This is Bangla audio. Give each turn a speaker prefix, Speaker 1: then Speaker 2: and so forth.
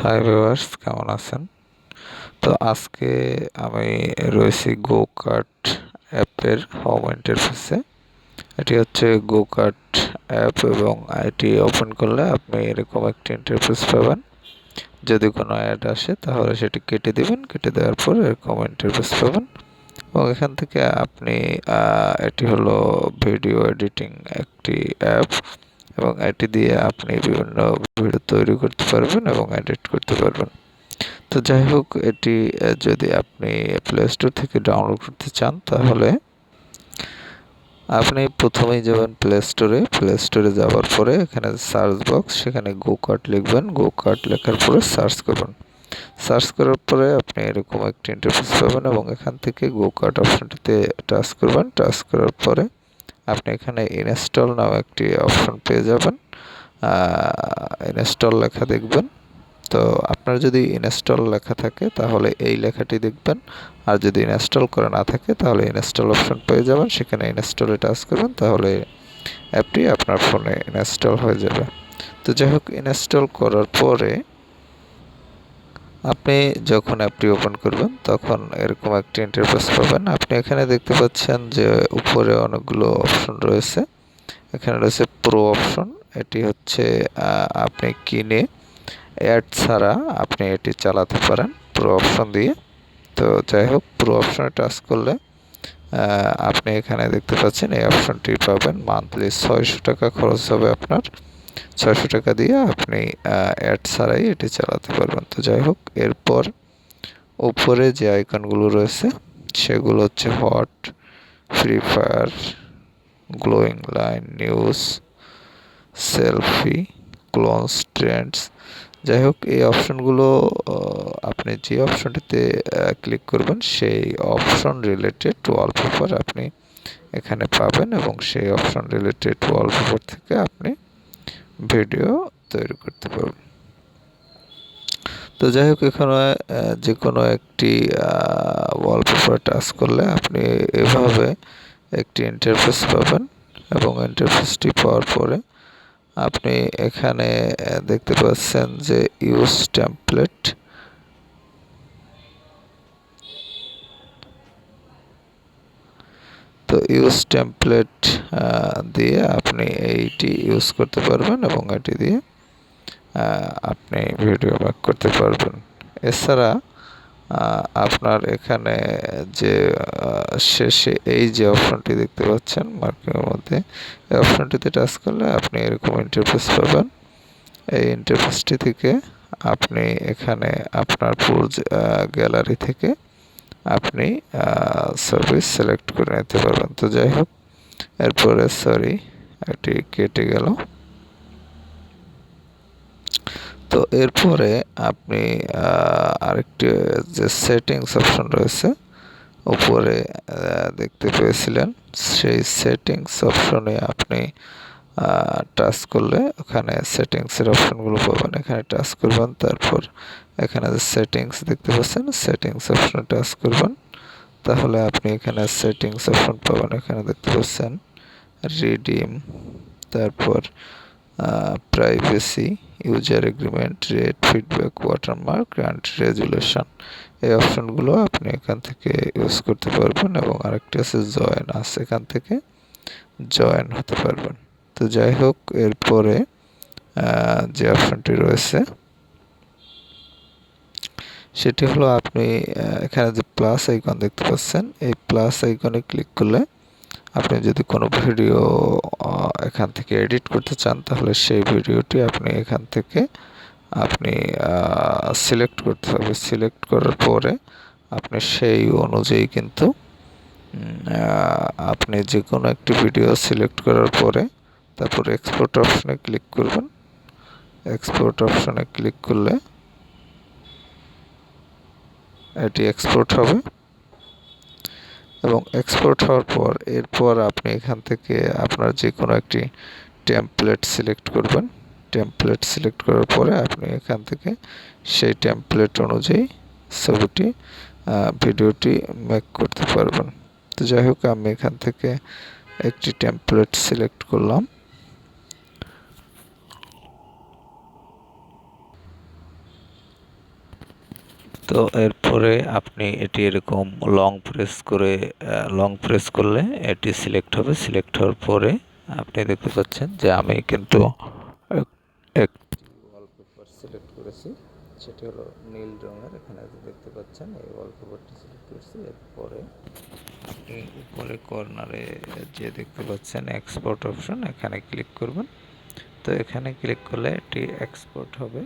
Speaker 1: হাই ভিউয়ার্স, কেমন আছেন? তো আজকে আমি রয়েছি গো কার্ট অ্যাপের হোম ইন্টারফেসে। এটি হচ্ছে গো কার্ট অ্যাপ এবং এটি ওপেন করলে আপনি এরকম একটি ইন্টারফেস পাবেন। যদি কোনো অ্যাড আসে তাহলে সেটি কেটে দিবেন, কেটে দেওয়ার পর এরকম ইন্টারফেস পাবেন এবং এখান থেকে আপনি এটি হলো ভিডিও এডিটিং একটি অ্যাপ এবং এটি দিয়ে আপনি বিভিন্ন ভিডিও তৈরি করতে পারবেন এবং এডিট করতে পারবেন। তো যাই হোক, এটি যদি আপনি প্লে স্টোর থেকে ডাউনলোড করতে চান তাহলে আপনি প্রথমেই যাবেন প্লে স্টোরে যাওয়ার পরে এখানে সার্চ বক্স, সেখানে গো কার্ট লিখবেন। গো কার্ট লেখার পরে সার্চ করবেন। সার্চ করার পরে আপনি এরকম একটি ইন্টারফেস পাবেন এবং এখান থেকে গো কার্ট অপশনটিতে টাচ করবেন। টাচ করার পরে আপনি এখানে ইনস্টল নামে একটি অপশন পেয়ে যাবেন। ইনস্টল লেখা দেখবেন। তো আপনার যদি ইনস্টল লেখা থাকে তাহলে এই লেখাটি দেখবেন, আর যদি ইনস্টল করা না থাকে তাহলে ইনস্টল অপশন পেয়ে যাবেন, সেখানে ইনস্টলে টাচ করবেন, তাহলে অ্যাপটি আপনার ফোনে ইনস্টল হয়ে যাবে। তো যাই হোক, ইনস্টল করার পরে আপনি যখন অ্যাপটি ওপেন করবেন তখন এরকম একটি ইন্টারফেস পাবেন। আপনি এখানে দেখতে পাচ্ছেন যে উপরে অনেকগুলো অপশন রয়েছে। এখানে রয়েছে প্রো অপশন। এটি হচ্ছে আপনি কিনে অ্যাড ছাড়া আপনি এটি চালাতে পারেন প্রো অপশন দিয়ে। তো যাই হোক, প্রো অপশনে টাচ করলে আপনি এখানে দেখতে পাচ্ছেন এই অপশনটি পাবেন। মান্থলি 600 টাকা খরচ হবে আপনার। 600 টাকা দিয়ে আপনি অ্যাড ছাড়াই এটি চালাতে পারবেন। তো যাই হোক, এরপর উপরে যে আইকনগুলো রয়েছে সেগুলো হচ্ছে hot, Free Fire, glowing line, news, selfie, clones, trends. যাই হোক, এই অপশনগুলো আপনি যে অপশনটিতে ক্লিক করবেন সেই অপশন রিলেটেড ওয়ালপেপার আপনি এখানে পাবেন এবং সেই অপশন রিলেটেড ওয়ালপেপার থেকে আপনি ভিডিও তৈরি করতে পারবেন। তো যাই হোক, এখানে যে কোনো একটি ওয়ালপেপার টাচ করলে আপনি এভাবে একটি ইন্টারফেস পাবেন এবং ইন্টারফেসটি পাওয়ার পরে আপনি এখানে দেখতে পাচ্ছেন যে ইউজ টেমপ্লেট। তো ইউজ টেমপ্লেট দিয়ে আপনি এইটি ইউজ করতে পারবেন এবং এটি দিয়ে আপনি ভিডিও মেক করতে পারবেন। এছাড়া আপনার এখানে যে শেষে এই যে অপশনটি দেখতে পাচ্ছেন মার্কিংয়ের মধ্যে, এই অপশনটিতে টাচ করলে আপনি এরকম ইন্টারফেস পাবেন। এই ইন্টারফেসটি থেকে আপনি এখানে আপনার পুরো গ্যালারি থেকে আপনি ছবি সিলেক্ট করে নিতে পারবেন। তো যাই হোক, এরপরে সরি, এটি কেটে গেল। তো এরপরে আপনি আরেকটি যে সেটিংস অপশন রয়েছে উপরে দেখতে পেয়েছিলেন, সেই সেটিংস অপশনে আপনি টাচ করলে ওখানে সেটিংসের অপশনগুলো পাবেন। এখানে টাচ করবেন, তারপর এখানে যে সেটিংস দেখতে পাচ্ছেন সেটিংস অপশনে টাচ করবেন, তাহলে আপনি এখানে সেটিংস অপশন পাবেন। এখানে দেখতে পাচ্ছেন রিডিম, তারপর privacy, user agreement, rate, feedback, watermark and resolution. এই অপশনগুলো আপনি এখান থেকে ইউজ করতে পারবেন এবং আরেকটি আছে জয়েন, আছে এখান থেকে জয়েন হতে পারবেন। তো যাই হোক, এরপরে যে অপশনটি রয়েছে সেটি হলো আপনি এখানে যে প্লাস আইকন দেখতে পাচ্ছেন, এই প্লাস আইকনে ক্লিক করলে আপনি যদি কোনো ভিডিও এখান থেকে এডিট করতে চান তাহলে সেই ভিডিওটি আপনি এখান থেকে আপনি সিলেক্ট করতে হবে। সিলেক্ট করার পরে আপনি সেই অনুযায়ী কিন্তু আপনি যে কোনো একটি ভিডিও সিলেক্ট করার পরে তারপর এক্সপোর্ট অপশনে ক্লিক করবেন। এক্সপোর্ট অপশনে ক্লিক করলে এটি এক্সপোর্ট হবে এবং এক্সপোর্ট হওয়ার পর এরপর আপনি এখান থেকে আপনার যে কোনো একটি টেমপ্লেট সিলেক্ট করবেন। টেমপ্লেট সিলেক্ট করার পরে আপনি এখান থেকে সেই টেমপ্লেট অনুযায়ী ছবিটি ভিডিওটি মেক করতে পারবেন। তো যাই হোক, আমি এখান থেকে একটি টেমপ্লেট সিলেক্ট করলাম। তো এরপরে আপনি এটি এরকম লং প্রেস করলে এটি সিলেক্ট হবে। সিলেক্ট হওয়ার পরে আপনি দেখতে পাচ্ছেন যে আমি কিন্তু একটি ওয়ালপেপার সিলেক্ট করেছি, সেটি হলো নীল রঙের। এখানে দেখতে পাচ্ছেন এই ওয়ালপেপারটি সিলেক্ট করেছি। এরপরে আপনি উপরে কর্নারে যে দেখতে পাচ্ছেন এক্সপোর্ট অপশন, এখানে ক্লিক করবেন। তো এখানে ক্লিক করলে এটি এক্সপোর্ট হবে।